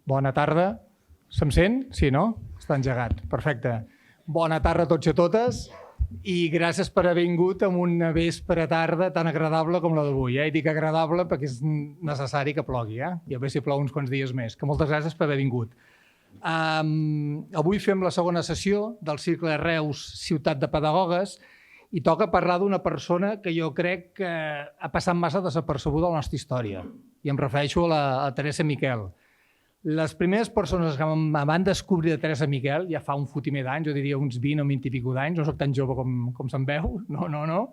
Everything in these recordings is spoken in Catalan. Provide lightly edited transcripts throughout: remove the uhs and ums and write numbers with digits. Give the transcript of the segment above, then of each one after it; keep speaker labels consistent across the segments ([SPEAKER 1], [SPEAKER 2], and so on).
[SPEAKER 1] Bona tarda. Se'm sent? Sí, no? Està engegat. Perfecte. Bona tarda a tots i a totes i gràcies per haver vingut en una vespre tarda tan agradable com la d'avui. I dic agradable perquè és necessari que plogui, i a veure si plou uns quants dies més. Que moltes gràcies per haver vingut. Avui fem la segona sessió del Cicle Reus Ciutat de Pedagogues i toca parlar d'una persona que jo crec que ha passat massa desapercebuda a la nostra història. I em refereixo a Teresa Miquel. Les primeres persones que em van descobrir de Teresa Miquel, ja fa un fotimer d'anys, jo diria uns 20 o 20 i pico d'anys, no soc tan jove com se'm veu, no.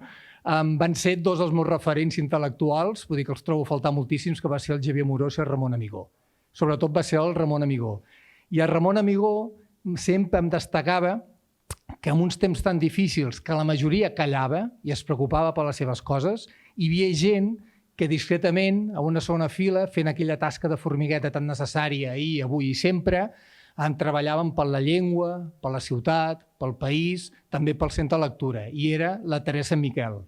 [SPEAKER 1] Van ser dos dels meus referents intel·lectuals, vull dir que els trobo a faltar moltíssims, que va ser el Xavier Amorós i el Ramon Amigó. Sobretot va ser el Ramon Amigó. I el Ramon Amigó sempre em destacava que en uns temps tan difícils que la majoria callava i es preocupava per les seves coses, hi havia gent que discretament, a una segona fila, fent aquella tasca de formigueta tan necessària ahir, avui i sempre, treballaven per la llengua, per la ciutat, pel país, també pel centre de lectura, i era la Teresa Miquel.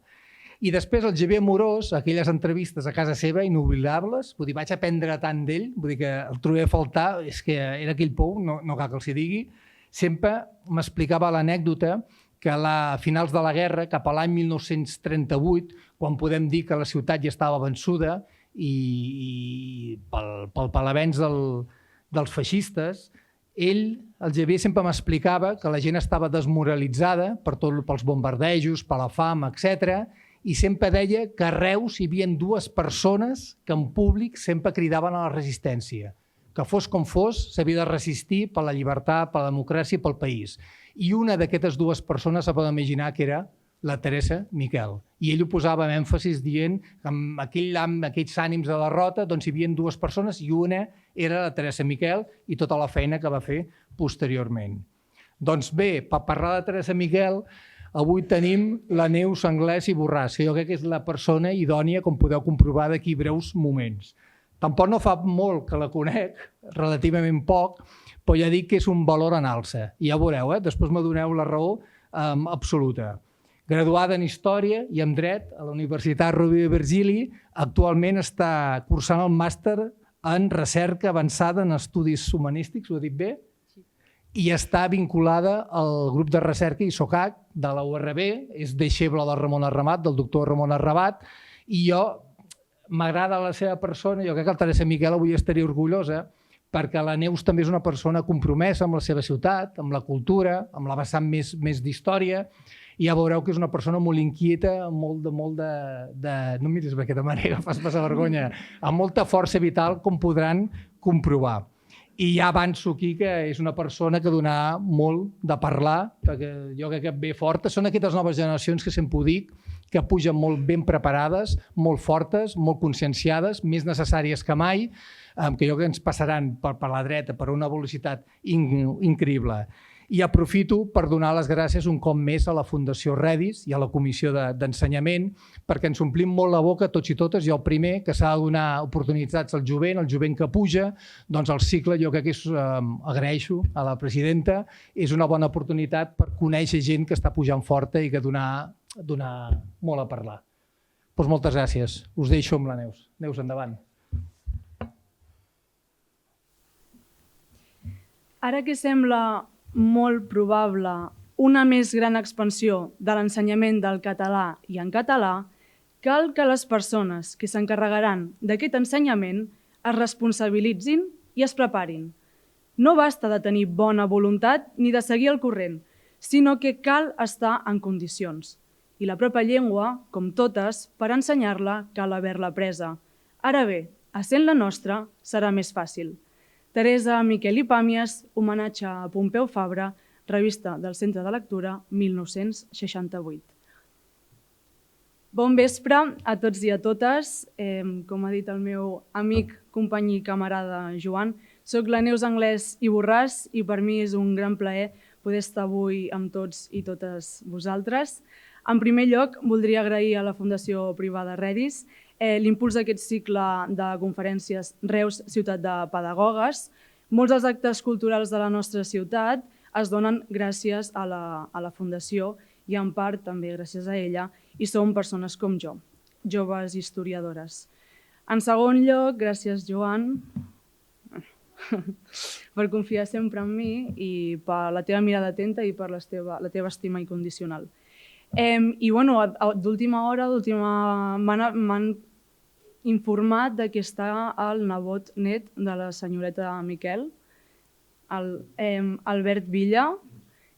[SPEAKER 1] I després el Xavier Amorós, aquelles entrevistes a casa seva, inoblidables, vull dir, vaig aprendre tant d'ell, vull dir que el trobé a faltar, és que era aquell pou, no cal que els hi digui, sempre m'explicava l'anècdota que a finals de la guerra, cap a l'any 1938, quan podem dir que la ciutat ja estava vençuda i pel avenç dels feixistes, ell, el Xavier, sempre m'explicava que la gent estava desmoralitzada pels bombardejos, per la fam, etc. I sempre deia que a Reus hi havia dues persones que en públic sempre cridaven a la resistència. Que fos com fos, s'havia de resistir per la llibertat, per la democràcia i pel país. I una d'aquestes dues persones se pot imaginar que era la Teresa Miquel. I ell ho posava amb èmfasis dient que amb aquells ànims de derrota doncs hi havia dues persones i una era la Teresa Miquel i tota la feina que va fer posteriorment. Doncs bé, per parlar de Teresa Miquel, avui tenim la Neus Anglès i Borràs, que jo crec que és la persona idònia, com podeu comprovar d'aquí breus moments. Tampoc no fa molt que la conec, relativament poc, però ja dic que és un valor en alça. I ja veureu, després m'adoneu la raó absoluta. Graduada en Història i en Dret a la Universitat Rovira i Virgili, actualment està cursant el màster en Recerca Avançada en Estudis Humanístics, ho he dit bé? I està vinculada al grup de recerca ISOCAC de la URB, és deixeble del Ramon Arrabat, del doctor Ramon Arrabat, i jo m'agrada la seva persona, jo crec que la Teresa Miquel avui estaria orgullosa, perquè la Neus també és una persona compromesa amb la seva ciutat, amb la cultura, amb la vessant més d'història, i ja veureu que és una persona molt inquieta, molt de... No em miris d'aquesta manera, fas passar vergonya, amb molta força vital, com podran comprovar. I ja avanço aquí que és una persona que donarà molt de parlar, perquè jo crec que ve forta. Són aquestes noves generacions que sempre ho dic, que pugen molt ben preparades, molt fortes, molt conscienciades, més necessàries que mai, que jo crec que ens passaran per la dreta per una velocitat increïble. I aprofito per donar les gràcies un cop més a la Fundació Redis i a la Comissió d'Ensenyament perquè ens omplim molt la boca tots i totes. Jo el primer, que s'ha de donar oportunitats al jovent que puja, doncs el cicle jo crec que agraeixo a la presidenta, és una bona oportunitat per conèixer gent que està pujant forta i que donar molt a parlar. Doncs moltes gràcies. Us deixo amb la Neus. Neus, endavant.
[SPEAKER 2] Ara que sembla molt probable una més gran expansió de l'ensenyament del català i en català, cal que les persones que s'encarregaran d'aquest ensenyament es responsabilitzin i es preparin. No basta de tenir bona voluntat ni de seguir el corrent, sinó que cal estar en condicions. I la pròpia llengua, com totes, per ensenyar-la cal haver-la presa. Ara bé, essent la nostra, serà més fàcil. Teresa Miquel i Pàmies, homenatge a Pompeu Fabra, revista del Centre de Lectura, 1968. Bon vespre a tots i a totes. Com ha dit el meu amic, company i camarada Joan, soc la Neus Anglès i Borràs i per mi és un gran plaer poder estar avui amb tots i totes vosaltres. En primer lloc, voldria agrair a la Fundació Privada Redis l'impuls d'aquest cicle de conferències Reus, Ciutat de Pedagogues. Molts dels actes culturals de la nostra ciutat es donen gràcies a la Fundació i en part també gràcies a ella, i som persones com jo, joves historiadores. En segon lloc, gràcies Joan, per confiar sempre en mi i per la teva mirada atenta i per la teva estima incondicional. I d'última hora m'han informat que està el nebot net de la senyoreta Miquel, Albert Villa,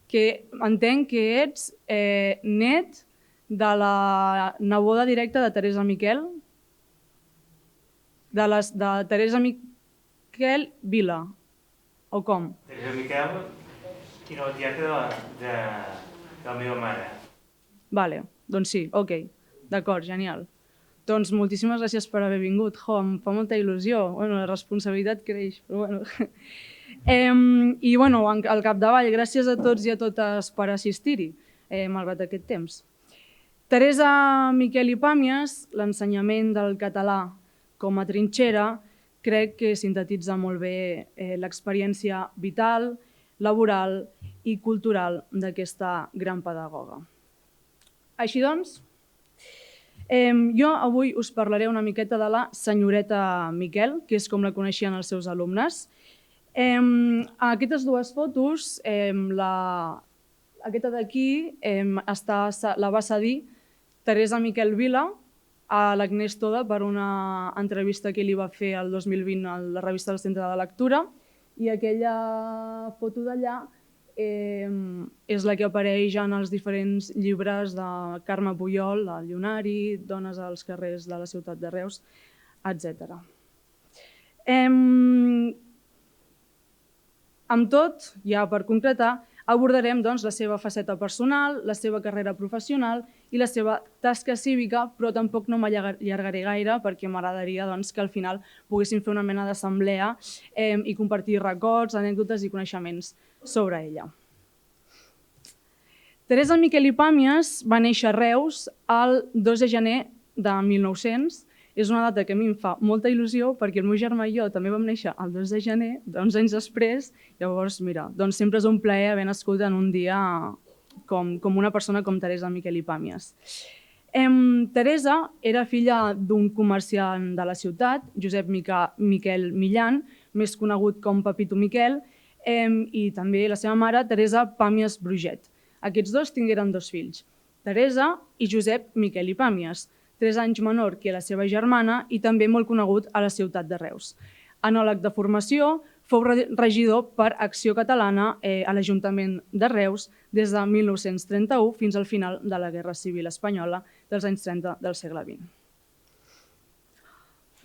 [SPEAKER 2] que entenc que ets net de la neboda directa de Teresa Miquel, de Teresa Miquel Vila, o com?
[SPEAKER 3] Teresa Miquel i la tieta de la meva mare.
[SPEAKER 2] Vale, doncs sí, ok, d'acord, genial. Doncs moltíssimes gràcies per haver vingut. Em fa molta il·lusió. La responsabilitat creix, però bueno. I al capdavall, gràcies a tots i a totes per assistir-hi, malgrat aquest temps. Teresa Miquel i Pàmies, l'ensenyament del català com a trinxera, crec que sintetitza molt bé l'experiència vital, laboral i cultural d'aquesta gran pedagoga. Així doncs, jo avui us parlaré una miqueta de la senyoreta Miquel, que és com la coneixien els seus alumnes. Aquestes dues fotos, aquesta d'aquí la va cedir Teresa Miquel Vila a l'Agnès Toda per una entrevista que li va fer el 2020 a la revista del Centre de Lectura, i aquella foto d'allà és la que apareix en els diferents llibres de Carme Puyol, el Llunari, Dones als carrers de la ciutat de Reus, etc. Amb tot, ja per concretar, abordarem la seva faceta personal, la seva carrera professional i la seva tasca cívica, però tampoc no m'allargaré gaire perquè m'agradaria que al final poguéssim fer una mena d'assemblea i compartir records, anècdotes i coneixements sobre ella. Teresa Miquel i Pàmies va néixer a Reus el 2 de gener de 1900. És una data que a mi em fa molta il·lusió perquè el meu germà i jo també vam néixer el 2 de gener, 11 anys després. Llavors, mira, sempre és un plaer haver nascut en un dia com una persona com Teresa Miquel i Pàmies. Teresa era filla d'un comerciant de la ciutat, Josep Miquel Millan, més conegut com Pepito Miquel, i també la seva mare, Teresa Pàmies Bruget. Aquests dos tingueren dos fills, Teresa i Josep Miquel i Pàmies, 3 anys menor que la seva germana i també molt conegut a la ciutat de Reus. Enòleg de formació, fou regidor per Acció Catalana a l'Ajuntament de Reus des de 1931 fins al final de la Guerra Civil Espanyola dels anys 30 del segle XX.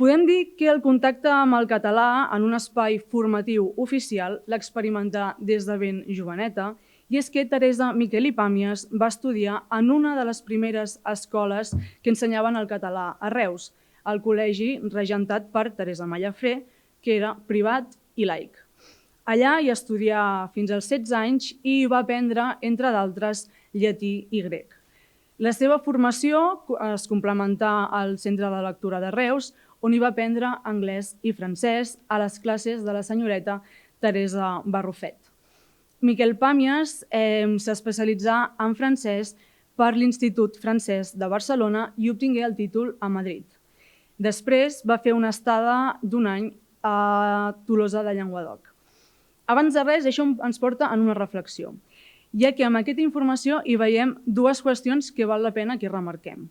[SPEAKER 2] Podem dir que el contacte amb el català en un espai formatiu oficial l'experimentà des de ben joveneta, i és que Teresa Miquel i Pàmies va estudiar en una de les primeres escoles que ensenyaven el català a Reus, el col·legi regentat per Teresa Mallafré, que era privat i laic. Allà hi estudià fins als 16 anys i hi va aprendre, entre d'altres, llatí i grec. La seva formació es complementà al Centre de Lectura de Reus, on hi va aprendre anglès i francès a les classes de la senyoreta Teresa Barrufet. Miquel Pàmies s'especialitzà en francès per l'Institut Francès de Barcelona i obtingué el títol a Madrid. Després va fer una estada d'1 any a Tolosa de Llenguadoc. Abans de res, això ens porta en una reflexió, ja que amb aquesta informació hi veiem dues qüestions que val la pena que remarquem.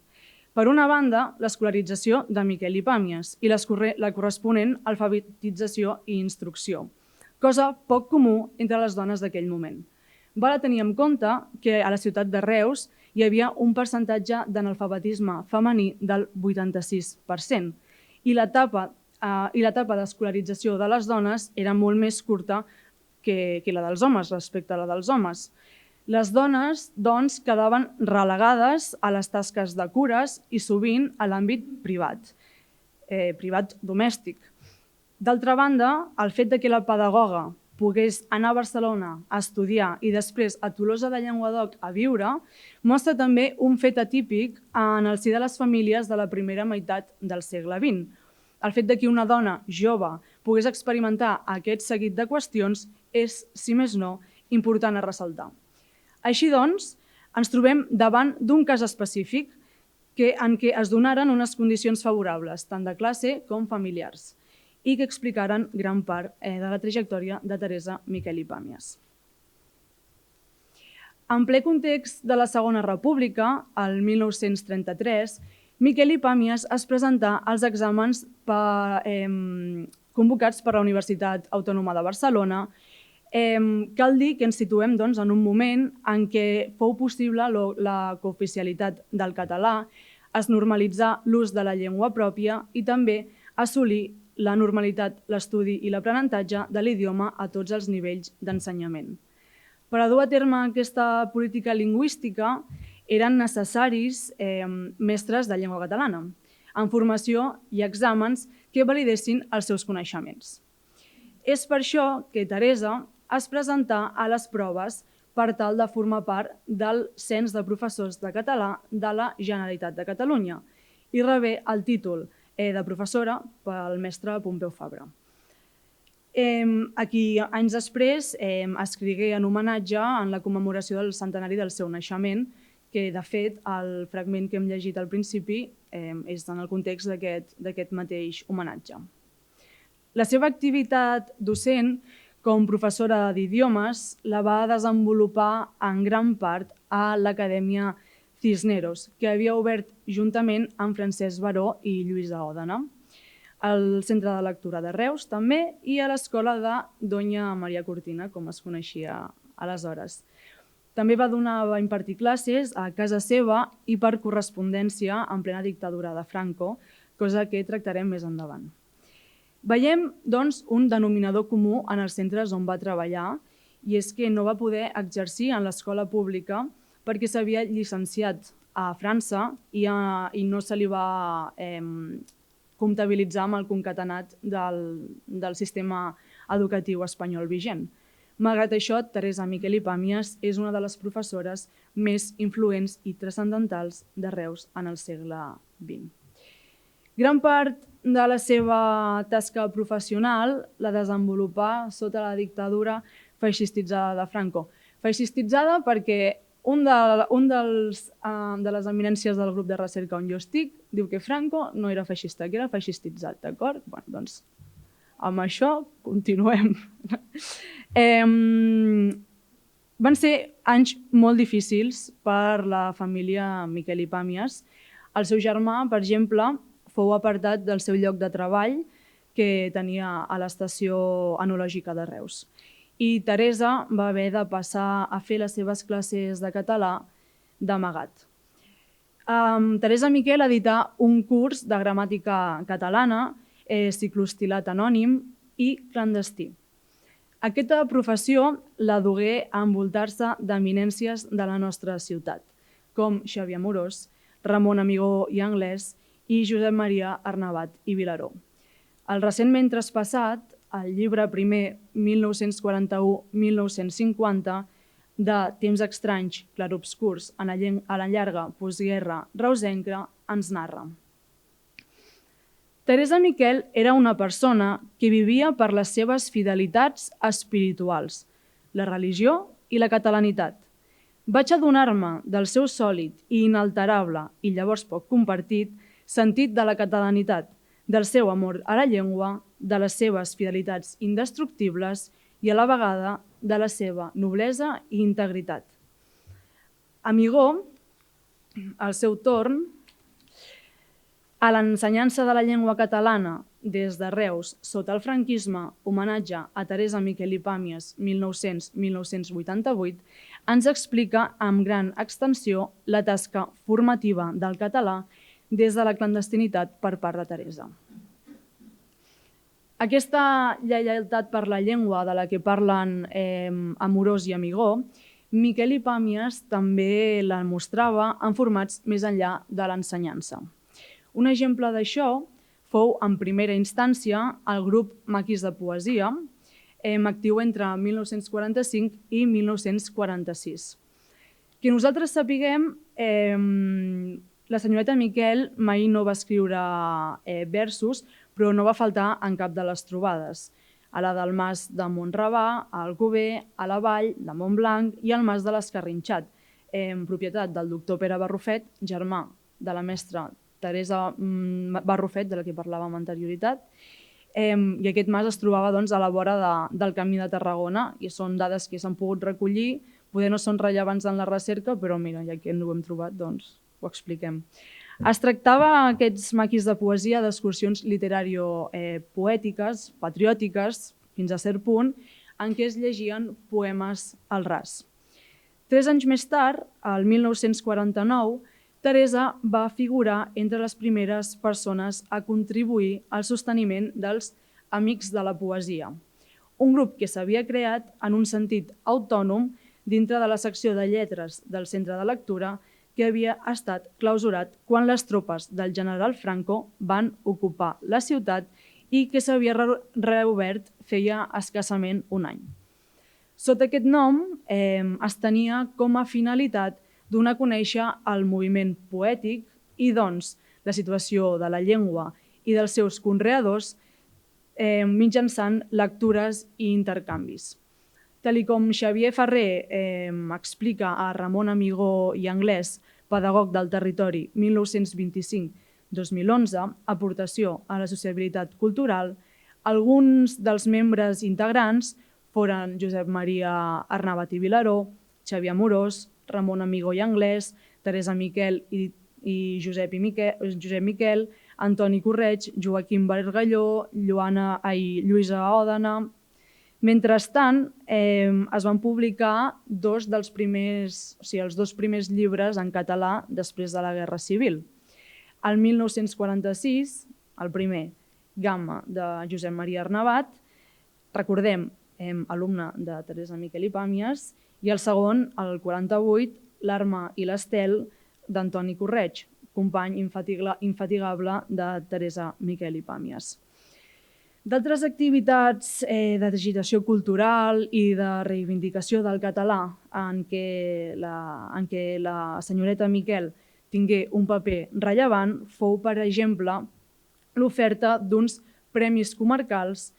[SPEAKER 2] Per una banda, l'escolarització de Miquel i Pàmies i la corresponent alfabetització i instrucció, cosa poc comú entre les dones d'aquell moment. Val a tenir en compte que a la ciutat de Reus hi havia un percentatge d'analfabetisme femení del 86% i l'etapa d'escolarització de les dones era molt més curta que la dels homes respecte a la dels homes. Les dones, doncs, quedaven relegades a les tasques de cures i sovint a l'àmbit privat domèstic. D'altra banda, el fet que la pedagoga pogués anar a Barcelona a estudiar i després a Tolosa de Llenguadoc a viure, mostra també un fet atípic en el si de les famílies de la primera meitat del segle XX. El fet que una dona jove pogués experimentar aquest seguit de qüestions és, si més no, important a ressaltar. Així doncs, ens trobem davant d'un cas específic en què es donaren unes condicions favorables, tant de classe com familiars. i que explicaren gran part de la trajectòria de Teresa Miquel i Pàmies. En ple context de la Segona República, el 1933, Miquel i Pàmies es presentà als exàmens convocats per la Universitat Autònoma de Barcelona. Cal dir que ens situem en un moment en què fou possible la cooficialitat del català, es normalitzà l'ús de la llengua pròpia i també assolir la normalitat, l'estudi i l'aprenentatge de l'idioma a tots els nivells d'ensenyament. Per a dur a terme aquesta política lingüística eren necessaris mestres de llengua catalana, amb formació i exàmens que validessin els seus coneixements. És per això que Teresa es presentà a les proves per tal de formar part del Cens de Professors de Català de la Generalitat de Catalunya i rebé el títol de professora pel mestre Pompeu Fabra. Aquí, anys després, escrigué en homenatge en la commemoració del centenari del seu naixement, que, de fet, el fragment que hem llegit al principi és en el context d'aquest mateix homenatge. La seva activitat docent com professora d'idiomes la va desenvolupar en gran part a l'Acadèmia Cisneros, que havia obert juntament amb Francesc Baró i Lluïsa Òdena, al Centre de Lectura de Reus també i a l'Escola de Doña Maria Cortina, com es coneixia aleshores. També va impartir classes a casa seva i per correspondència en plena dictadura de Franco, cosa que tractarem més endavant. Veiem, doncs, un denominador comú en els centres on va treballar i és que no va poder exercir en l'escola pública perquè s'havia llicenciat a França i no se li va comptabilitzar amb el concatenat del sistema educatiu espanyol vigent. Malgrat això, Teresa Miquel i Pàmies és una de les professores més influents i transcendentals de Reus en el segle XX. Gran part de la seva tasca professional la desenvolupà sota la dictadura feixistitzada de Franco. Feixistitzada perquè de les eminències del grup de recerca on jo estic diu que Franco no era feixista, que era feixistitzat, d'acord? Bé, doncs amb això continuem. Van ser anys molt difícils per la família Miquel i Pàmies. El seu germà, per exemple, fou apartat del seu lloc de treball que tenia a l'estació enològica de Reus. I Teresa va haver de passar a fer les seves classes de català d'amagat. Teresa Miquel edità un curs de gramàtica catalana, cicloestilat anònim i clandestí. Aquesta professió la dugué a envoltar-se d'eminències de la nostra ciutat, com Xavier Amorós, Ramon Amigó i Anglès i Josep Maria Arnabat i Vilaró. El recentment traspassat, el llibre primer 1941-1950 de Temps estranys, clarobscurs, a la llarga postguerra reusenca, ens narra. Teresa Miquel era una persona que vivia per les seves fidelitats espirituals, la religió i la catalanitat. Vaig adonar-me del seu sòlid i inalterable, i llavors poc compartit, sentit de la catalanitat, del seu amor a la llengua, de les seves fidelitats indestructibles i a la vegada de la seva noblesa i integritat. Amigó, al seu torn, a l'ensenyança de la llengua catalana des de Reus sota el franquisme, homenatge a Teresa Miquel i Pàmies 1900-1988, ens explica amb gran extensió la tasca formativa del català des de la clandestinitat per part de Teresa. Aquesta lleialtat per la llengua de la que parlen Amorós i Amigó, Miquel i Pàmies també la mostrava en formats més enllà de l'ensenyança. Un exemple d'això fou, en primera instància, el grup Maquis de Poesia, actiu entre 1945 i 1946. Que nosaltres sapiguem, la senyoreta Miquel mai no va escriure versos, però no va faltar en cap de les trobades. A la del Mas de Mont-rebà, a Alcover, a la Vall de Montblanc i al Mas de l'Escarrinxat, propietat del doctor Pere Barrufet, germà de la mestra Teresa Barrufet, de la que parlàvem amb anterioritat. i aquest mas es trobava a la vora del Camí de Tarragona i són dades que s'han pogut recollir, poder no són rellevants en la recerca, però mira, ja que ho hem trobat, doncs ho expliquem. Es tractava aquests maquis de poesia d'excursions literàrio-poètiques, patriòtiques, fins a cert punt, en què es llegien poemes al ras. 3 anys més tard, el 1949, Teresa va figurar entre les primeres persones a contribuir al sosteniment dels Amics de la Poesia, un grup que s'havia creat en un sentit autònom dintre de la secció de lletres del Centre de Lectura que havia estat clausurat quan les tropes del general Franco van ocupar la ciutat i que s'havia reobert feia escassament un any. Sota aquest nom es tenia com a finalitat donar a conèixer el moviment poètic i, doncs, la situació de la llengua i dels seus conreadors mitjançant lectures i intercanvis. Tal com Xavier Ferrer explica a Ramon Amigó i Anglès, pedagog del territori 1925-2011, aportació a la sociabilitat cultural, alguns dels membres integrants foren Josep Maria Arnabat i Vilaró, Xavier Amorós, Ramon Amigó i Anglès, Teresa Miquel i Josep Miquel, Antoni Correig, Joaquim Bargalló, Lluïsa Òdena. Mentrestant, es van publicar els 2 primers llibres en català després de la Guerra Civil. El 1946, el primer, Gamma, de Josep Maria Arnabat, recordem, alumne de Teresa Miquel i Pàmies, i el segon, el 48, L'Arma i l'Estel, d'Antoni Correig, company infatigable de Teresa Miquel i Pàmies. D'altres activitats d'agitació cultural i de reivindicació del català en què la senyoreta Miquel tingué un paper rellevant fou, per exemple, l'oferta d'uns premis comarcals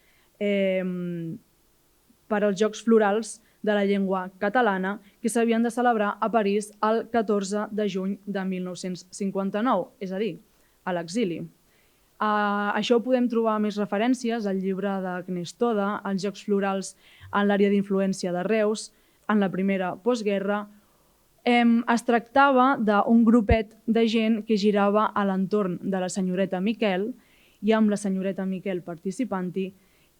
[SPEAKER 2] per als Jocs Florals de la Llengua Catalana que s'havien de celebrar a París el 14 de juny de 1959, és a dir, a l'exili. A això podem trobar més referències al llibre d'Agnès Toda, als Jocs Florals en l'àrea d'influència de Reus, en la primera postguerra. Es tractava d'un grupet de gent que girava a l'entorn de la senyoreta Miquel i amb la senyoreta Miquel participant-hi,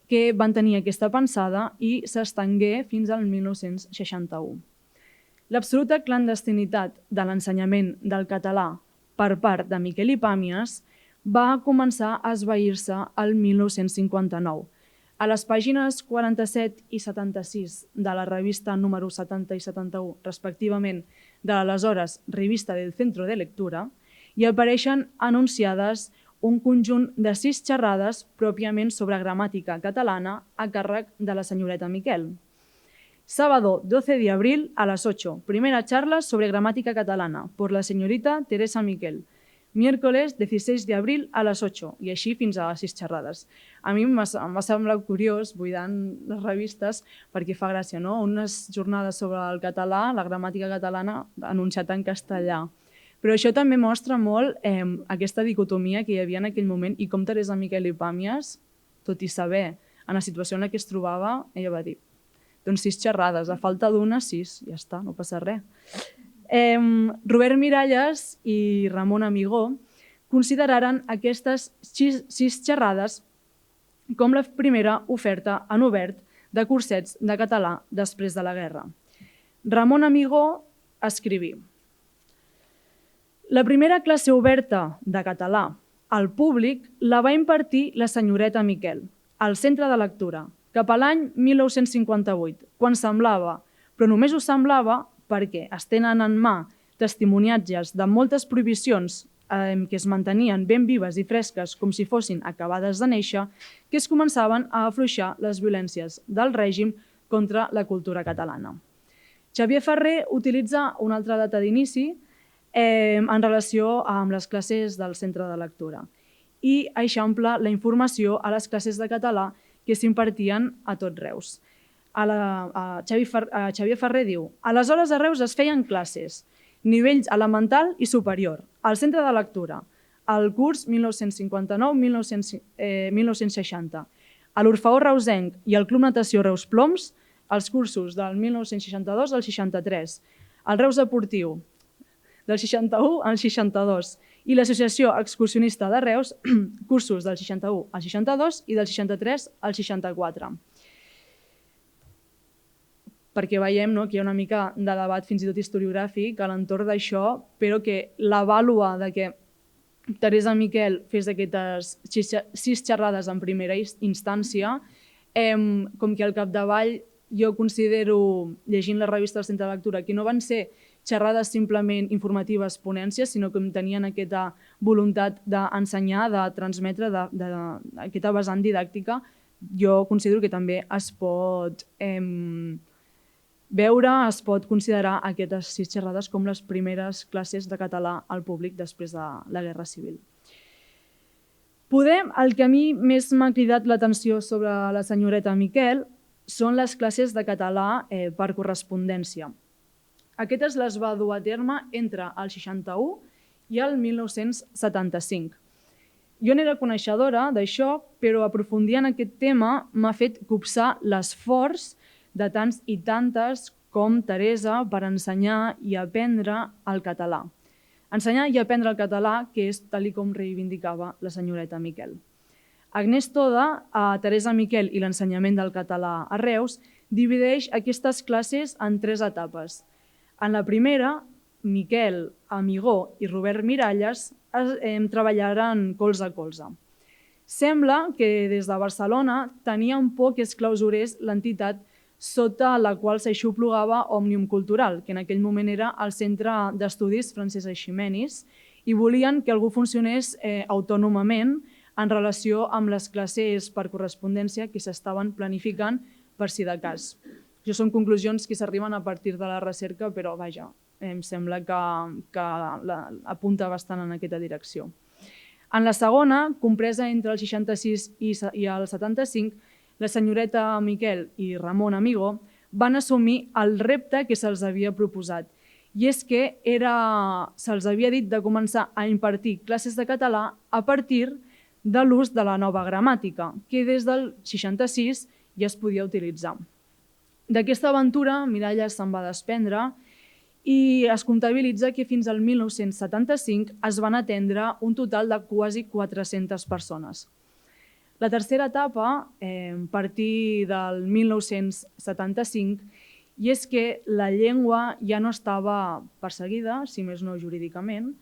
[SPEAKER 2] que van tenir aquesta pensada i s'estengué fins al 1961. L'absoluta clandestinitat de l'ensenyament del català per part de Miquel i Pàmies va començar a esvair-se el 1959. A les pàgines 47 i 76 de la revista número 70 i 71, respectivament, de l'aleshores Revista del Centro de Lectura, hi apareixen anunciades un conjunt de 6 xerrades pròpiament sobre gramàtica catalana a càrrec de la senyoreta Miquel. Sábado 12 de abril a las 8, primera charla sobre gramática catalana por la señorita Teresa Miquel. Miércoles 16 de abril a les 8, i així fins a 6 xerrades. A mi em va semblar curiós, buidant les revistes, perquè fa gràcia, no? Unes jornades sobre el català, la gramàtica catalana, anunciat en castellà. Però això també mostra molt aquesta dicotomia que hi havia en aquell moment i com Teresa Miquel i Pàmies, tot i saber en la situació en què es trobava, ella va dir, doncs 6 xerrades, a falta d'una, 6, ja està, no passa res. Robert Miralles i Ramon Amigó consideraren aquestes 6 xerrades com la primera oferta en obert de cursets de català després de la guerra. Ramon Amigó escriví: la primera classe oberta de català al públic la va impartir la senyoreta Miquel, al Centre de Lectura, cap a l'any 1958, quan semblava, però només ho semblava perquè es tenen en mà testimoniatges de moltes prohibicions que es mantenien ben vives i fresques com si fossin acabades de néixer, que es començaven a afluixar les violències del règim contra la cultura catalana. Xavier Ferrer utilitza una altra data d'inici en relació amb les classes del Centre de Lectura i eixampla la informació a les classes de català que s'impartien a tot Reus. Xavier Ferrer diu: aleshores a Reus es feien classes, nivells elemental i superior, al Centre de Lectura, al curs 1959-1960. A l'Orfeó Reusenc i al Club Natació Reus Ploms, els cursos del 1962 al 63. El Reus Deportiu, del 61 al 62. I l'Associació Excursionista de Reus, cursos del 61 al 62 i del 63 al 64. Perquè veiem que hi ha una mica de debat fins i tot historiogràfic a l'entorn d'això, però que la vàlua de que Teresa Miquel fes aquestes 6 xerrades en primera instància, com que al capdavall jo considero, llegint les revistes del Centre de Lectura, que no van ser xerrades simplement informatives, ponències, sinó que tenien aquesta voluntat d'ensenyar, de transmetre, aquesta vessant didàctica, jo considero que també es pot veure, es pot considerar aquestes 6 xerrades com les primeres classes de català al públic després de la Guerra Civil. El que a mi més m'ha cridat l'atenció sobre la senyoreta Miquel són les classes de català per correspondència. Aquestes les va dur a terme entre el 61 i el 1975. Jo n'era coneixedora d'això, però aprofundir en aquest tema m'ha fet copsar l'esforç de tants i tantes com Teresa per ensenyar i aprendre el català. Ensenyar i aprendre el català, que és tal com reivindicava la senyoreta Miquel. Agnès Toda, a Teresa Miquel i l'ensenyament del català a Reus, divideix aquestes classes en 3 etapes. En la primera, Miquel Amigó i Robert Miralles treballaran colze a colze. Sembla que des de Barcelona tenien por que es clausurés l'entitat sota la qual s'aixoplugava Òmnium Cultural, que en aquell moment era el Centre d'Estudis Francesc Eiximenis, i volien que algú funcionés autònomament en relació amb les classes per correspondència que s'estaven planificant per si de cas. Això són conclusions que s'arriben a partir de la recerca, però vaja, em sembla que apunta bastant en aquesta direcció. En la segona, compresa entre el 66 i el 75, la senyoreta Miquel i Ramon Amigó van assumir el repte que se'ls havia proposat. I és que se'ls havia dit de començar a impartir classes de català a partir de l'ús de la nova gramàtica, que des del 66 ja es podia utilitzar. D'aquesta aventura, Miralles se'n va desprendre i es comptabilitza que fins al 1975 es van atendre un total de quasi 400 persones. La tercera etapa, a partir del 1975, i és que la llengua ja no estava perseguida, si més no jurídicament.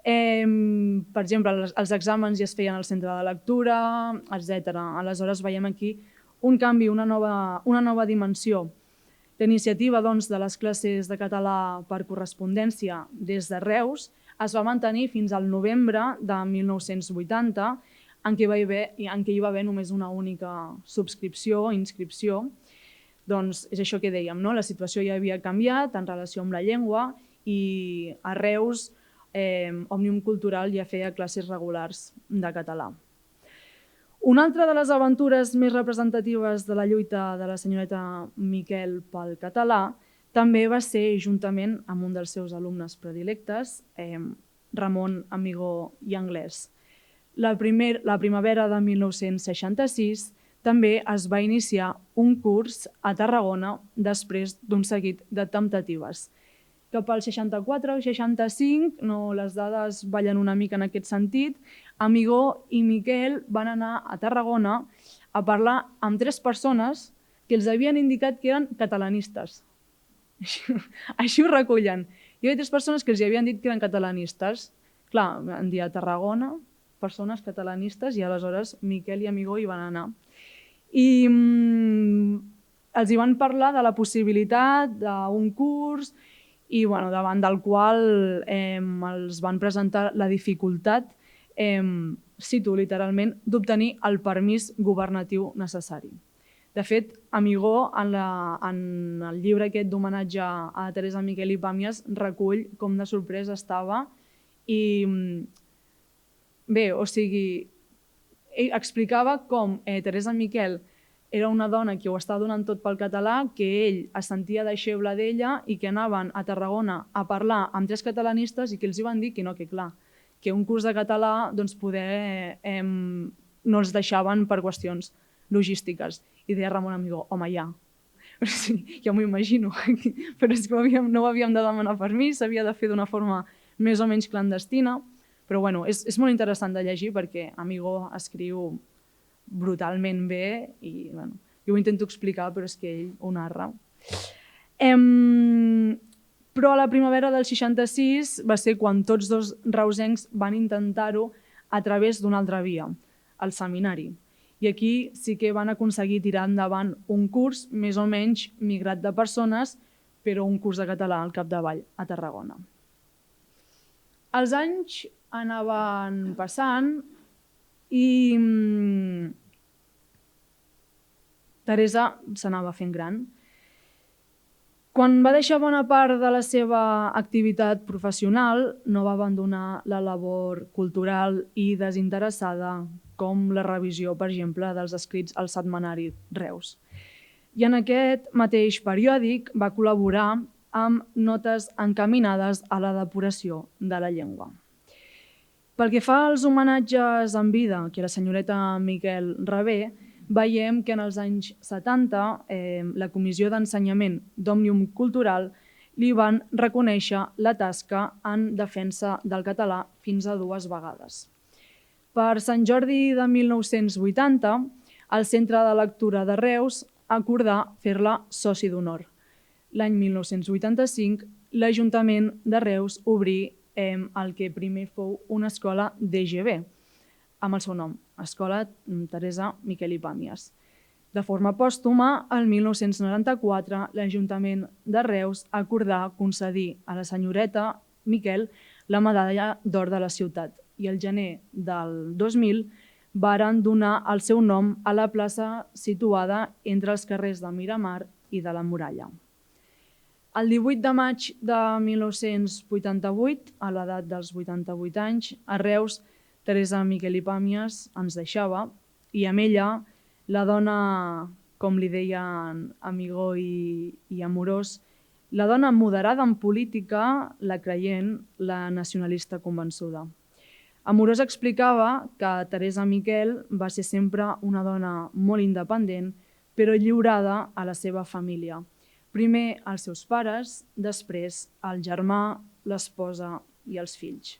[SPEAKER 2] Per exemple, els exàmens ja es feien al centre de lectura, etc. Aleshores veiem aquí un canvi, una nova dimensió. La iniciativa de les classes de català per correspondència des de Reus es va mantenir fins al novembre de 1980, en què hi va haver només una única subscripció o inscripció. Doncs és això que dèiem, la situació ja havia canviat en relació amb la llengua i a Reus Òmnium Cultural ja feia classes regulars de català. Una altra de les aventures més representatives de la lluita de la senyoreta Miquel pel català també va ser, juntament amb un dels seus alumnes predilectes, Ramon Amigó i Anglès. La primavera de 1966 també es va iniciar un curs a Tarragona després d'un seguit de temptatives. Cap al 64 o 65, les dades ballen una mica en aquest sentit, Amigó i Miquel van anar a Tarragona a parlar amb 3 persones que els havien indicat que eren catalanistes. Així ho recullen. Hi havia 3 persones que els havien dit que eren catalanistes. Clar, van dir a Tarragona, persones catalanistes, i aleshores Miquel i Amigó hi van anar. I els hi van parlar de la possibilitat d'un curs i davant del qual els van presentar la dificultat, cito literalment, d'obtenir el permís governatiu necessari. De fet, Amigó, en el llibre aquest d'homenatge a Teresa Miquel i Pàmies, recull com de sorpresa estava i bé, o sigui, ell explicava com Teresa Miquel era una dona que ho estava donant tot pel català, que ell es sentia deixeble d'ella i que anaven a Tarragona a parlar amb 3 catalanistes i que els hi van dir que no, que clar, que un curs de català poder no els deixaven per qüestions logístiques. I deia Ramon Amigó, home, ja. Ja m'ho imagino, però és que no ho havíem de demanar permís, s'havia de fer d'una forma més o menys clandestina, però bueno, és molt interessant de llegir perquè Amigó escriu brutalment bé i bueno, jo ho intento explicar però és que ell ho narra. Però a la primavera del 66 va ser quan tots dos reusencs van intentar-ho a través d'una altra via, el seminari. I aquí sí que van aconseguir tirar endavant un curs més o menys migrat de persones, però un curs de català al capdavall a Tarragona. Els anys anaven passant i Teresa s'anava fent gran. Quan va deixar bona part de la seva activitat professional, no va abandonar la labor cultural i desinteressada com la revisió, per exemple, dels escrits al setmanari Reus. I en aquest mateix periòdic va col·laborar amb notes encaminades a la depuració de la llengua. Pel que fa als homenatges en vida que la senyoreta Miquel rebé, veiem que en els anys 70 la Comissió d'Ensenyament d'Òmnium Cultural li van reconèixer la tasca en defensa del català fins a 2 vegades. Per Sant Jordi de 1980, el Centre de Lectura de Reus acordà fer-la soci d'honor. L'any 1985, l'Ajuntament de Reus obrí el que primer fou una escola d'EGB, amb el seu nom, Escola Teresa Miquel i Pàmies. De forma pòstuma, el 1994, l'Ajuntament de Reus acordà concedir a la senyoreta Miquel la medalla d'or de la ciutat i el gener del 2000 varen donar el seu nom a la plaça situada entre els carrers de Miramar i de la Muralla. El 18 de maig de 1988, a l'edat dels 88 anys, a Reus, Teresa Miquel i Pàmies ens deixava i amb ella la dona, com li deien Amigó i Amorós, la dona moderada en política, la creient, la nacionalista convençuda. Amorós explicava que Teresa Miquel va ser sempre una dona molt independent, però lliurada a la seva família. Primer als seus pares, després al germà, l'esposa i els fills.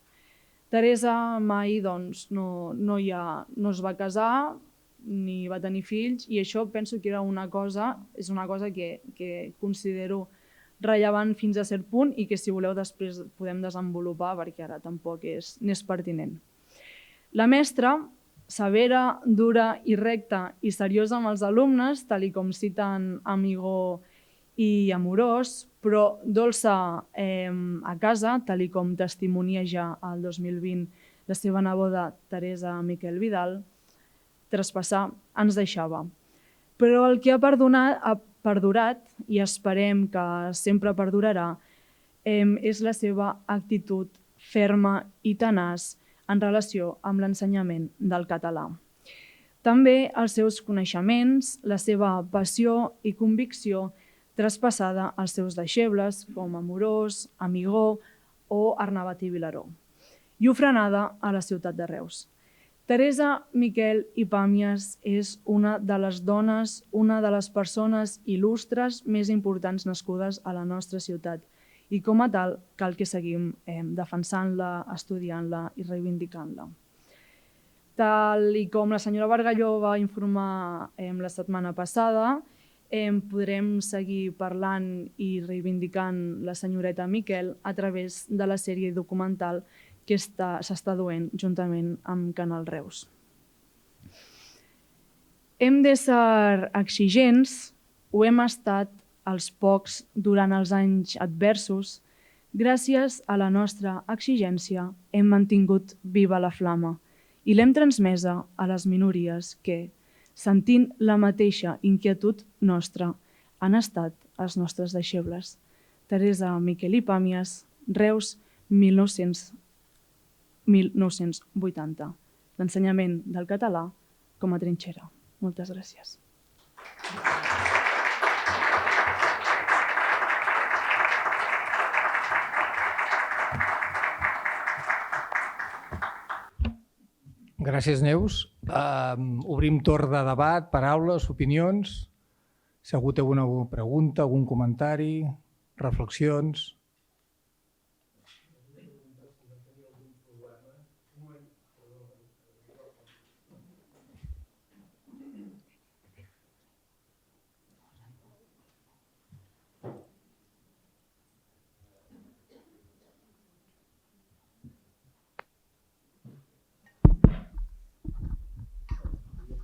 [SPEAKER 2] Teresa mai no es va casar ni va tenir fills i això penso que és una cosa que considero rellevant fins a cert punt i que si voleu després podem desenvolupar perquè ara tampoc n'és pertinent. La mestra, severa, dura i recta i seriosa amb els alumnes, tal com citen Amigó i Amorós, però dolça a casa, tal com testimonia ja el 2020 la seva neboda Teresa Miquel Vidal, traspassar ens deixava. Però el que ha perdurat, i esperem que sempre perdurarà, és la seva actitud ferma i tenaç en relació amb l'ensenyament del català. També els seus coneixements, la seva passió i convicció traspassada als seus deixebles com Amorós, Amigó o Arnabat i Vilaró, i ofrenada a la ciutat de Reus. Teresa Miquel i Pàmies és una de les dones, una de les persones il·lustres més importants nascudes a la nostra ciutat i com a tal cal que seguim defensant-la, estudiant-la i reivindicant-la. Tal com la senyora Bargalló va informar la setmana passada, podrem seguir parlant i reivindicant la senyoreta Miquel a través de la sèrie documental que s'està duent juntament amb Canal Reus. Hem de ser exigents, ho hem estat els pocs durant els anys adversos. Gràcies a la nostra exigència hem mantingut viva la flama i l'hem transmesa a les minories que, sentint la mateixa inquietud nostra, han estat els nostres deixebles. Teresa Miquel i Pàmies, Reus, 1980. L'ensenyament del català com a trinxera. Moltes gràcies.
[SPEAKER 1] Gràcies, Neus. Obrim torn de debat, paraules, opinions. Si algú té alguna pregunta, algun comentari, reflexions.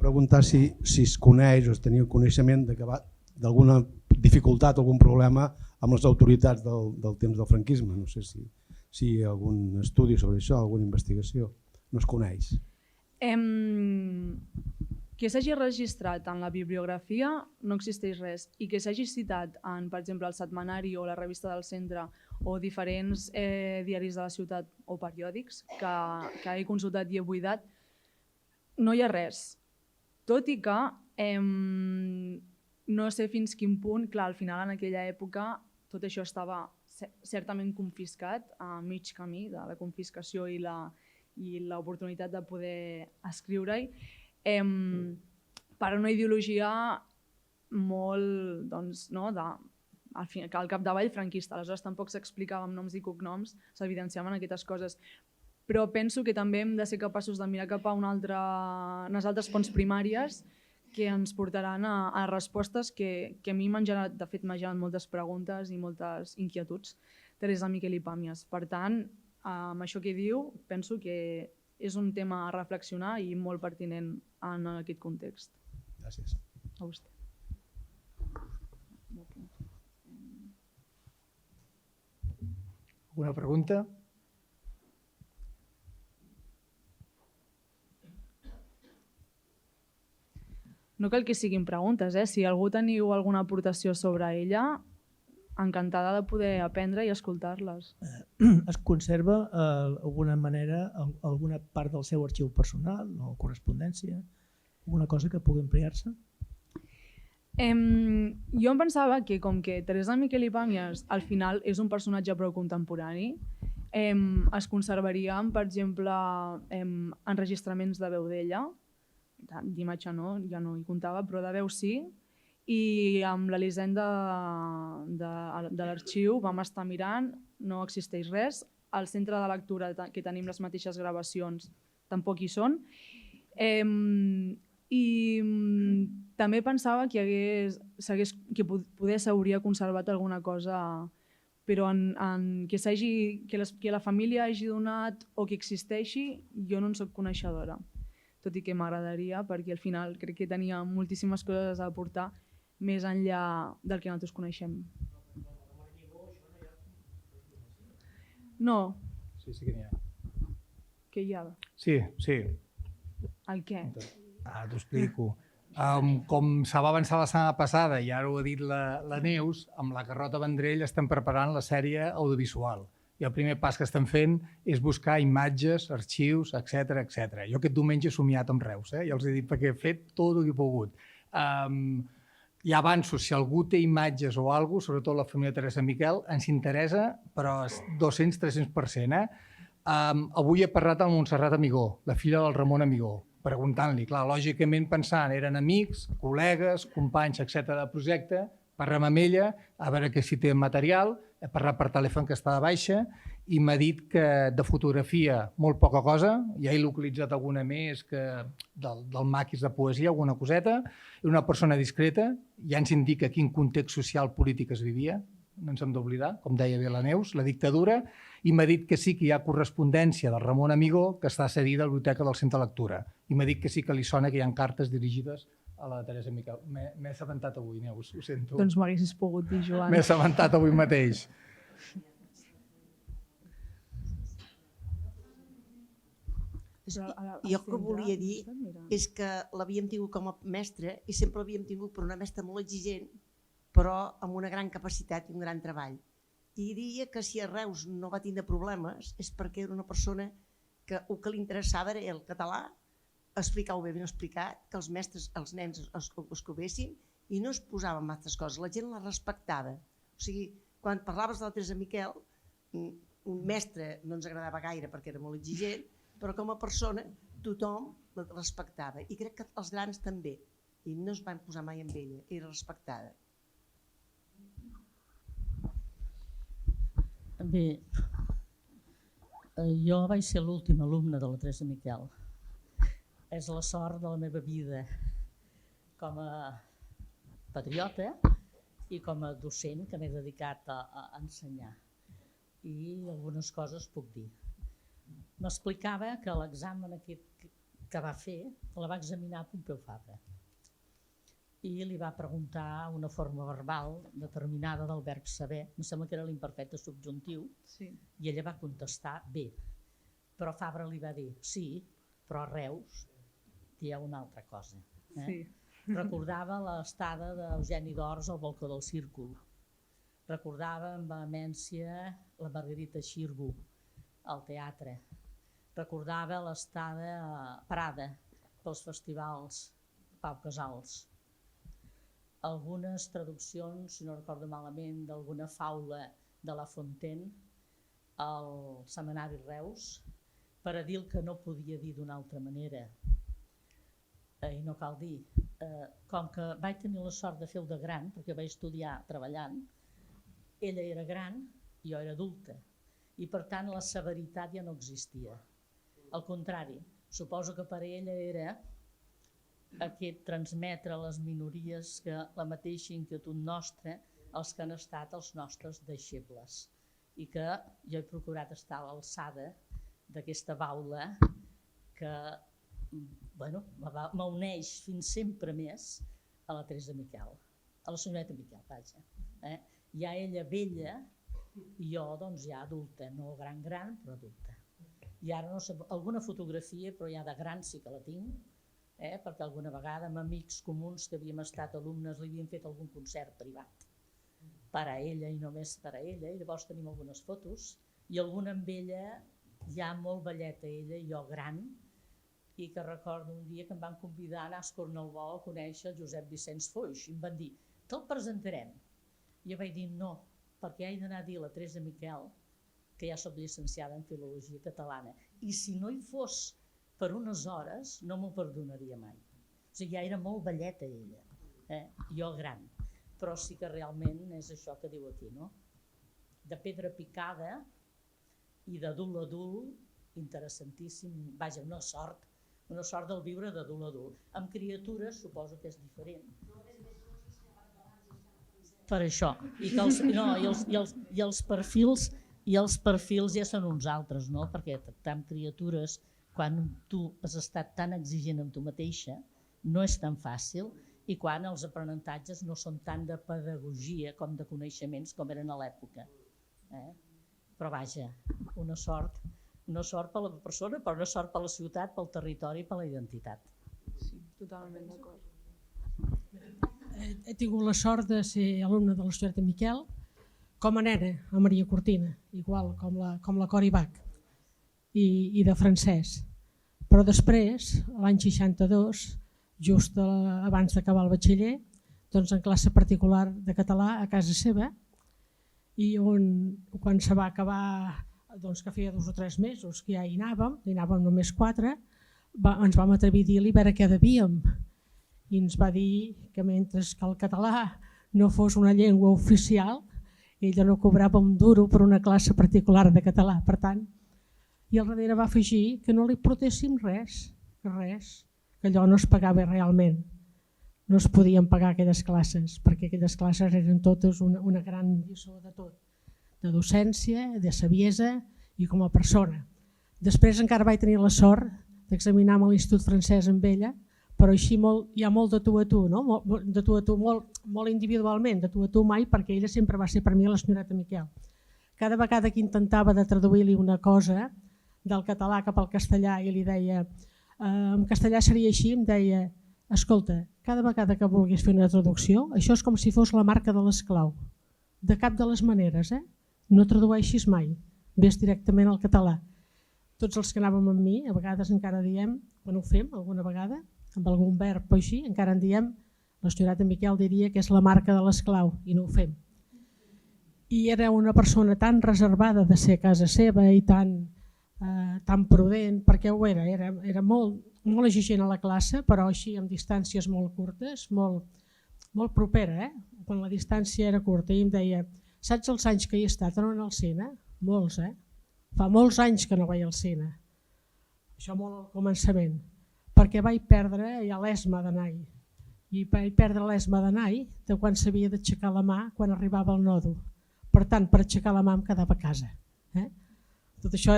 [SPEAKER 4] Preguntar si es coneix o teniu coneixement d'alguna dificultat o algun problema amb les autoritats del temps del franquisme. No sé si hi ha algun estudi sobre això, alguna investigació. No es coneix.
[SPEAKER 2] Que s'hagi registrat en la bibliografia no existeix res, i que s'hagi citat en, per exemple, el setmanari o la revista del centre o diferents diaris de la ciutat o periòdics que he consultat i he buidat, no hi ha res. Tot i que no sé fins quin punt, clar, al final en aquella època tot això estava certament confiscat a mig camí de la confiscació i l'oportunitat de poder escriure-hi, per una ideologia molt, doncs, que al capdavall franquista. Aleshores tampoc s'explicava amb noms i cognoms, s'evidenciaven aquestes coses. Però penso que també hem de ser capaços de mirar cap a unes altres fonts primàries que ens portaran a respostes que a mi m'han generat, de fet m'han generat moltes preguntes i moltes inquietuds. Teresa Miquel i Pàmies. Per tant, amb això que diu, penso que és un tema a reflexionar i molt pertinent en aquest context.
[SPEAKER 4] Gràcies.
[SPEAKER 2] A vostè.
[SPEAKER 1] Alguna pregunta?
[SPEAKER 2] No cal que siguin preguntes, si algú teniu alguna aportació sobre ella, encantada de poder aprendre i escoltar-les.
[SPEAKER 5] Es conserva d'alguna manera alguna part del seu arxiu personal o correspondència, alguna cosa que pugui emplear-se?
[SPEAKER 2] Jo em pensava que com que Teresa Miquel i Pàmies al final és un personatge prou contemporani, es conservarien, per exemple, enregistraments de veu d'ella, d'imatge no, ja no hi comptava, però de veu sí, i amb l'Elisenda de l'arxiu vam estar mirant, no existeix res, al centre de lectura que tenim les mateixes gravacions tampoc hi són, i també pensava que poder s'hauria conservat alguna cosa, però que la família hagi donat o que existeixi, jo no en soc coneixedora, tot i que m'agradaria, perquè al final crec que tenia moltíssimes coses a aportar més enllà del que nosaltres coneixem. No.
[SPEAKER 1] Sí que n'hi ha.
[SPEAKER 2] Què hi ha?
[SPEAKER 1] Sí.
[SPEAKER 2] El què?
[SPEAKER 1] T'ho explico. Com se va avançar la setmana passada, i ara ho ha dit la Neus, amb la Carlota Vendrell estem preparant la sèrie audiovisual. I el primer pas que estem fent és buscar imatges, arxius, etc. Jo aquest diumenge he somiat amb Reus, ja els he dit perquè he fet tot el que he pogut. Hi ha avanços, si algú té imatges o alguna cosa, sobretot la família Teresa Miquel, ens interessa, però 200-300%. Avui he parlat amb Montserrat Amigó, la filla del Ramon Amigó, preguntant-li, clar, lògicament pensant, eren amics, col·legues, companys, etc. de projecte, parlem amb ella, a veure que si té material, he parlat per telèfon que està de baixa i m'ha dit que de fotografia molt poca cosa, ja he localitzat alguna més que del maquis de poesia, alguna coseta, era una persona discreta, ja ens indica quin context social polític es vivia, no ens hem d'oblidar, com deia bé la Neus, la dictadura, i m'ha dit que sí que hi ha correspondència del Ramon Amigó que està cedida a la biblioteca del Centre de Lectura i m'ha dit que sí que li sona que hi ha cartes dirigides a la Teresa Miquel. M'he assabentat avui, Neus, ho sento.
[SPEAKER 2] Doncs m'ho haguessis pogut dir, Joan.
[SPEAKER 1] M'he assabentat avui mateix.
[SPEAKER 6] Jo el que volia dir és que l'havíem tingut com a mestre i sempre l'havíem tingut per una mestra molt exigent, però amb una gran capacitat i un gran treball. I diria que si a Reus no va tindre problemes és perquè era una persona que el que li interessava era el català, explicar-ho bé ben explicat, que els mestres, els nens es cobessin i no es posava en altres coses, la gent la respectava. O sigui, quan parlaves de la Teresa Miquel, un mestre no ens agradava gaire perquè era molt exigent, però com a persona tothom la respectava, i crec que els grans també, i no es van posar mai amb ella, era respectada.
[SPEAKER 7] Bé, jo vaig ser l'últim alumne de la Teresa Miquel. És la sort de la meva vida com a patriota i com a docent que m'he dedicat a ensenyar. I algunes coses puc dir. M'explicava que l'examen aquest que va fer la va examinar Pompeu Fabra i li va preguntar una forma verbal determinada del verb saber, em sembla que era l'imperfecte subjuntiu, i ella va contestar bé, però Fabra li va dir sí, però a Reus hi ha una altra cosa. Recordava l'estada d'Eugeni d'Ors al balcó del Círcul, recordava amb vehemència la Margarita Xirgu al teatre, recordava l'estada a Prada pels festivals Pau Casals, algunes traduccions, si no recordo malament, d'alguna faula de La Fontaine al Seminari Reus per a dir el que no podia dir d'una altra manera. I no cal dir, com que vaig tenir la sort de fer-ho de gran, perquè vaig estudiar treballant, ella era gran, jo era adulta, i per tant la severitat ja no existia. Al contrari, suposo que per ella era aquest transmetre a les minories que la mateixa inquietud nostra els que han estat els nostres deixebles i que jo he procurat estar a l'alçada d'aquesta baula que m'uneix fins sempre més a la Teresa Miquel, a la senyoreta Miquel, vaja. Ja ella vella i jo doncs ja adulta, no gran, però adulta. I ara no sé, alguna fotografia, però ja de gran sí que la tinc, perquè alguna vegada amb amics comuns que havíem estat alumnes li havien fet algun concert privat per a ella i només per a ella, i llavors tenim algunes fotos i alguna amb ella ja molt velleta ella i jo gran, i que recordo un dia que em van convidar a anar a Escornalbó a conèixer el Josep Vicenç Foix i em van dir, te'l presentarem. Jo vaig dir no, perquè he d'anar a dir a la Teresa Miquel que ja soc llicenciada en Filologia Catalana i si no hi fos per unes hores no m'ho perdonaria mai. O sigui, ja era molt velleta ella, jo gran, però sí que realment és això que diu aquí, no? De pedra picada i d'adult a adult, interessantíssim, vaja, una sort del viure d'adult a adult. Amb criatures suposo que és diferent. Per això, i els perfils ja són uns altres, no? Perquè tractar amb criatures quan tu has estat tan exigent amb tu mateixa, no és tan fàcil, i quan els aprenentatges no són tant de pedagogia com de coneixements com eren a l'època. Però vaja, una sort per la persona, però una sort per la ciutat, pel territori i per la identitat.
[SPEAKER 2] Sí, totalment d'acord.
[SPEAKER 8] He tingut la sort de ser alumne de la senyoreta Miquel, com a nena, a Maria Cortina, igual com la Cori Bach. I de francès. Però després, l'any 62, just abans d'acabar el batxiller, doncs en classe particular de català a casa seva, i quan se va acabar, doncs que feia 2 o 3 mesos que ja hi anàvem només 4, ens vam atrevir a dir-li a veure què devíem. I ens va dir que mentre que el català no fos una llengua oficial, ella no cobrava un duro per una classe particular de català. Per tant, i al darrere va afegir que no li portéssim res, que allò no es pagava realment. No es podien pagar aquelles classes, perquè aquelles classes eren totes una gran lliçó de tot, de docència, de saviesa i com a persona. Després encara vaig tenir la sort d'examinar a l'Institut Francès amb ella, però així hi ha molt de tu a tu, de tu a tu, molt individualment, de tu a tu mai, perquè ella sempre va ser per mi la senyoreta Miquel. Cada vegada que intentava de traduir-li una cosa del català cap al castellà i li deia, en castellà seria així, em deia, escolta, cada vegada que vulguis fer una traducció, això és com si fos la marca de l'esclau. De cap de les maneres, no tradueixis mai, ves directament al català. Tots els que anàvem amb mi, a vegades encara diem, quan ho fem alguna vegada, amb algun verb o així, encara en diem, la senyoreta Miquel diria que és la marca de l'esclau i no ho fem. I era una persona tan reservada de ser a casa seva i tan prudent, perquè ho era molt molt exigent a la classe, però així amb distàncies molt curtes, molt propera, quan la distància era curta, i em deia, saps els anys que hi he estat anant al cine? Molts, fa molts anys que no vaig al cine. Això molt al començament, perquè vaig perdre ja l'esma d'anar-hi. I vaig perdre l'esma d'anar-hi de quan s'havia d'aixecar la mà quan arribava al nodo. Per tant, per aixecar la mà em quedava a casa. Tot això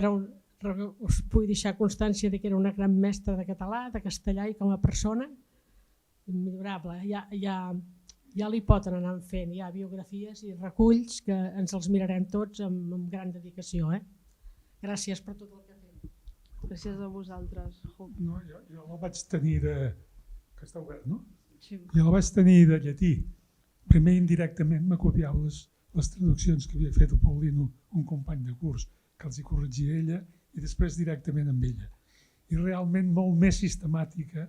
[SPEAKER 8] us vull deixar constància que era una gran mestra de català, de castellà i com a persona immillorable. Ja li pot anar fent, hi ha biografies i reculls que ens els mirarem tots amb gran dedicació. Gràcies per tot el que ha fet.
[SPEAKER 2] Gràcies a vosaltres.
[SPEAKER 9] No, jo la vaig tenir que està obert, no?
[SPEAKER 2] Sí.
[SPEAKER 9] Jo la vaig tenir de llatí. Primer indirectament me copiava les traduccions que havia fet el Paulino, un company de curs, que els hi corregia ella, i després directament amb ella. I realment molt més sistemàtica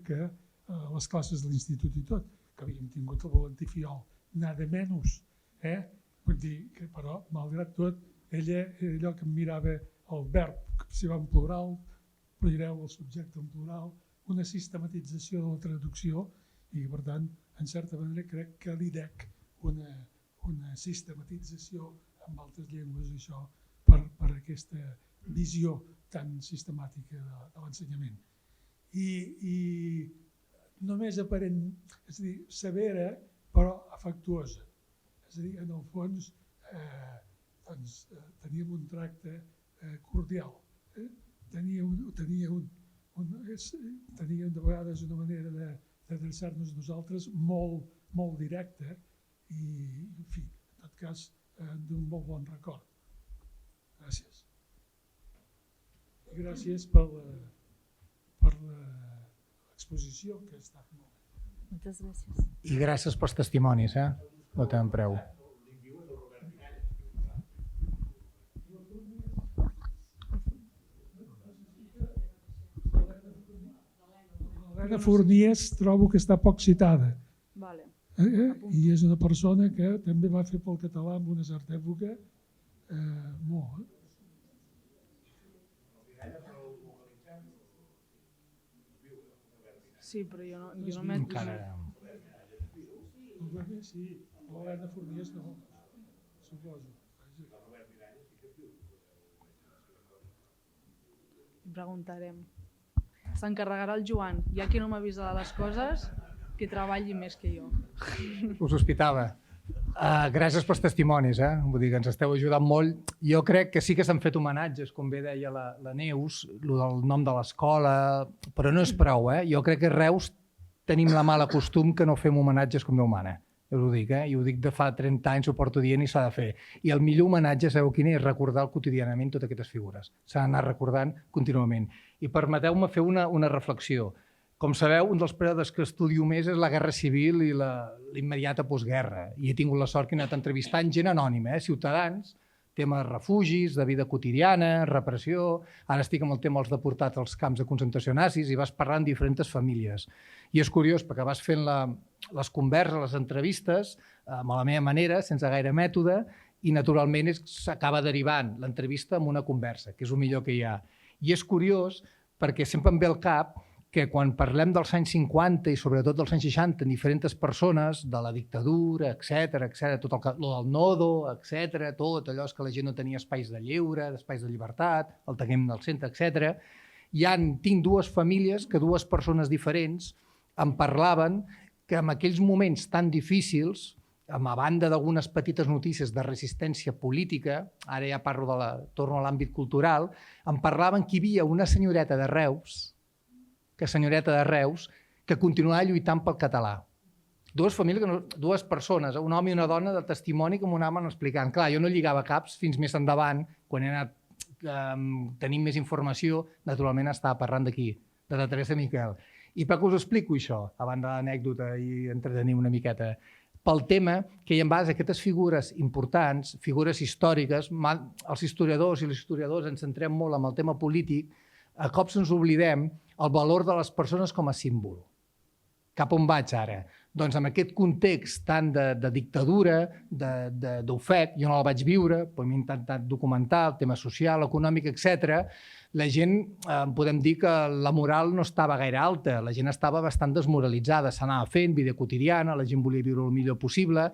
[SPEAKER 9] que les classes de l'institut i tot, que havíem tingut el Valentí Fiol, nada menys. Vull dir que, però, malgrat tot, ella era allò que em mirava el verb, que si va en plural, mireu el subjecte en plural, una sistematització de la traducció, i per tant, en certa manera, crec que l'IDEC una sistematització en altres llengües, això, per aquesta visió tan sistemàtica de l'ensenyament. I només aparent, és a dir, severa, però afectuosa. És a dir, en el fons, teníem un tracte cordial. Teníem de vegades una manera d'adreçar-nos nosaltres molt directa, i, en fi, en tot cas, d'un molt bon record. Gràcies. I gràcies per l'exposició, que ha estat molt bé.
[SPEAKER 2] Moltes gràcies.
[SPEAKER 1] I gràcies pels testimonis, no tenen preu.
[SPEAKER 9] L'Helena Fornies trobo que està poc citada.
[SPEAKER 2] Vale.
[SPEAKER 9] I és una persona que també va fer pel català en una certa època molt.
[SPEAKER 2] Sí, però jo no m'he...
[SPEAKER 9] Sí, l'Helena Fornies no, suposo.
[SPEAKER 2] Preguntarem. S'encarregarà el Joan. Hi ha qui no m'avisa de les coses, que treballi més que jo.
[SPEAKER 1] Us hospitava. Gràcies pels testimonis, vull dir que ens esteu ajudant molt. Jo crec que sí que s'han fet homenatges, com bé deia la Neus, el nom de l'escola, però no és prou. Jo crec que a Reus tenim la mala costum que no fem homenatges com Déu mana. Jo ho dic, i ho dic de fa 30 anys, ho porto dient i s'ha de fer. I el millor homenatge, sabeu quin és? Recordar quotidianament totes aquestes figures. S'ha d'anar recordant contínuament. I permeteu-me fer una reflexió. Com sabeu, un dels períodes que estudio més és la Guerra Civil i l'immediata postguerra. I he tingut la sort que he anat entrevistant gent anònima, ciutadans, tema de refugis, de vida quotidiana, repressió. Ara estic amb el tema dels deportats als camps de concentració nazis i vas parlant amb diferents famílies. I és curiós perquè vas fent les converses, les entrevistes, a la meva manera, sense gaire mètode, i naturalment s'acaba derivant l'entrevista en una conversa, que és el millor que hi ha. I és curiós perquè sempre em ve al cap que quan parlem dels anys 50 i sobretot dels anys 60 en diferents persones, de la dictadura, etc., tot el del nodo, etc., tot allò que la gent no tenia espais de lleure, espais de llibertat, el tancament del centre, etc., tinc dues famílies que dues persones diferents em parlaven que en aquells moments tan difícils, a banda d'algunes petites notícies de resistència política, ara ja torno a l'àmbit cultural, em parlaven que hi havia una senyoreta de Reus, que continuava lluitant pel català. Dues persones, un home i una dona de testimoni que m'ho anaven explicant. Clar, jo no lligava caps fins més endavant, quan he anat tenint més informació, naturalment estava parlant d'aquí, de la Teresa Miquel. I per què us explico això, a banda de l'anècdota i entretenir una miqueta? Pel tema que hi ha en base a aquestes figures importants, figures històriques, els historiadors i les historiadors ens centrem molt en el tema polític, a cops ens oblidem el valor de les persones com a símbol. Cap on vaig ara? Doncs en aquest context tant de dictadura, d'ofec, jo no la vaig viure, però hem intentat documentar el tema social, econòmic, etc. La gent, podem dir que la moral no estava gaire alta, la gent estava bastant desmoralitzada, s'anava fent vida quotidiana, la gent volia viure el millor possible,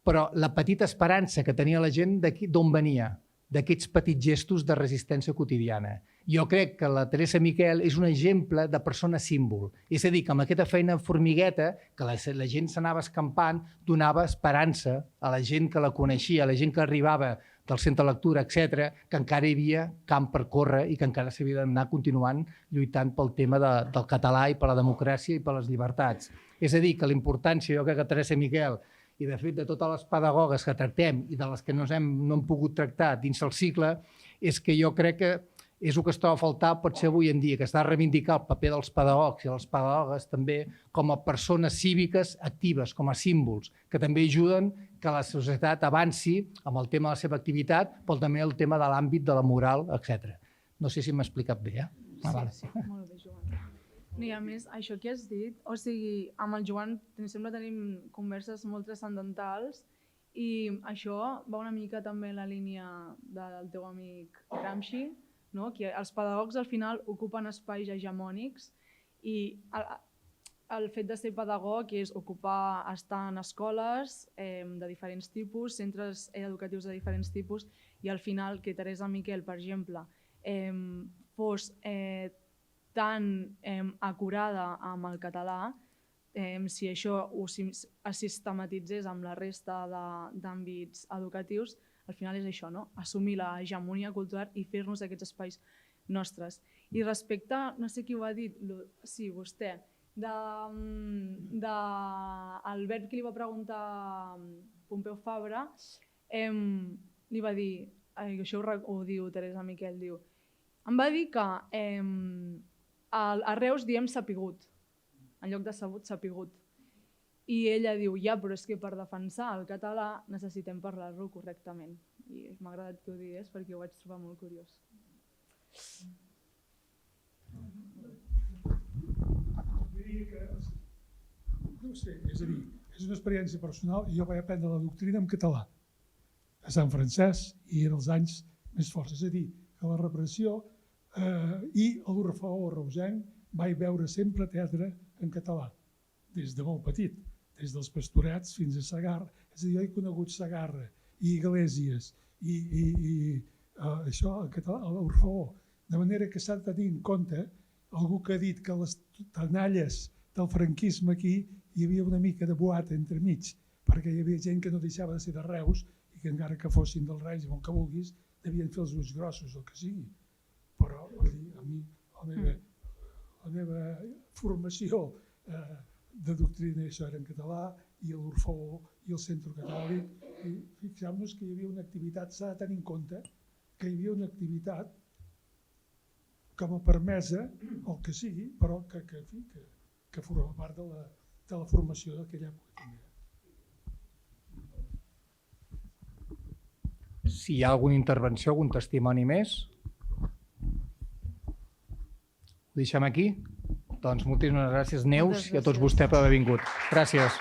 [SPEAKER 1] però la petita esperança que tenia la gent d'on venia? D'aquests petits gestos de resistència quotidiana. Jo crec que la Teresa Miquel és un exemple de persona símbol. És a dir, que amb aquesta feina formigueta, que la gent s'anava escampant, donava esperança a la gent que la coneixia, a la gent que arribava del centre de lectura, etc., que encara hi havia camp per córrer i que encara s'havia d'anar continuant lluitant pel tema del català i per la democràcia i per les llibertats. És a dir, que la importància, jo crec que Teresa Miquel, i de fet de totes les pedagogues que tractem i de les que no hem pogut tractar dins el cicle, és que jo crec que és el que es troba a faltar potser avui en dia, que s'ha de reivindicar el paper dels pedagogs i les pedagogues també com a persones cíviques actives, com a símbols, que també ajuden que la societat avanci amb el tema de la seva activitat, però també el tema de l'àmbit de la moral, etc. No sé si m'he explicat bé,
[SPEAKER 2] Sí, molt bé, Joan. I a més, això que has dit, o sigui, amb el Joan sempre tenim converses molt transcendentals i això va una mica també en la línia del teu amic Gramsci, no? Que els pedagogs al final ocupen espais hegemònics i el fet de ser pedagog és estar en escoles de diferents tipus, centres educatius de diferents tipus i al final que Teresa Miquel, per exemple, fos tan acurada amb el català, si això es sistematitzés amb la resta d'àmbits educatius, al final és això, no? Assumir l'hegemonia cultural i fer-nos aquests espais nostres. I respecte, no sé qui ho ha dit, sí, vostè, el verb que li va preguntar Pompeu Fabra, li va dir, això ho diu Teresa Miquel, diu, em va dir que a Reus diem sapigut, en lloc de sabut, sapigut. I ella diu, ja, però és que per defensar el català necessitem parlar-lo correctament. I m'ha agradat que ho digués perquè ho vaig trobar molt curiós.
[SPEAKER 9] No sé, és a dir, és una experiència personal i jo vaig aprendre la doctrina en català a Sant Francesc i en els anys més forts. És a dir, que la repressió i a l'Orfeó reusenc vaig veure sempre teatre en català, des de molt petit, des dels Pastorets fins a Segarra. És a dir, jo he conegut Segarra i Iglesias i això en català, a l'Orfeó. De manera que s'ha de tenir en compte algú que ha dit que les tenalles del franquisme aquí hi havia una mica de boat entremig, perquè hi havia gent que no deixava de ser de Reus i que encara que fossin del règim o el que vulguis, devien fer els ulls grossos, el que sigui. Però a mi la meva formació de doctrina això era en català i l'Orfeó i el Centre Catòlic. I fixem-nos que hi havia una activitat, s'ha de tenir en compte que hi havia una activitat com a permesa, o que sigui, però que forma part de la formació d'aquella època també.
[SPEAKER 1] Si hi ha alguna intervenció, algun testimoni més? Ho deixem aquí? Doncs moltíssimes gràcies, Neus, i a tots vostès per haver vingut. Gràcies.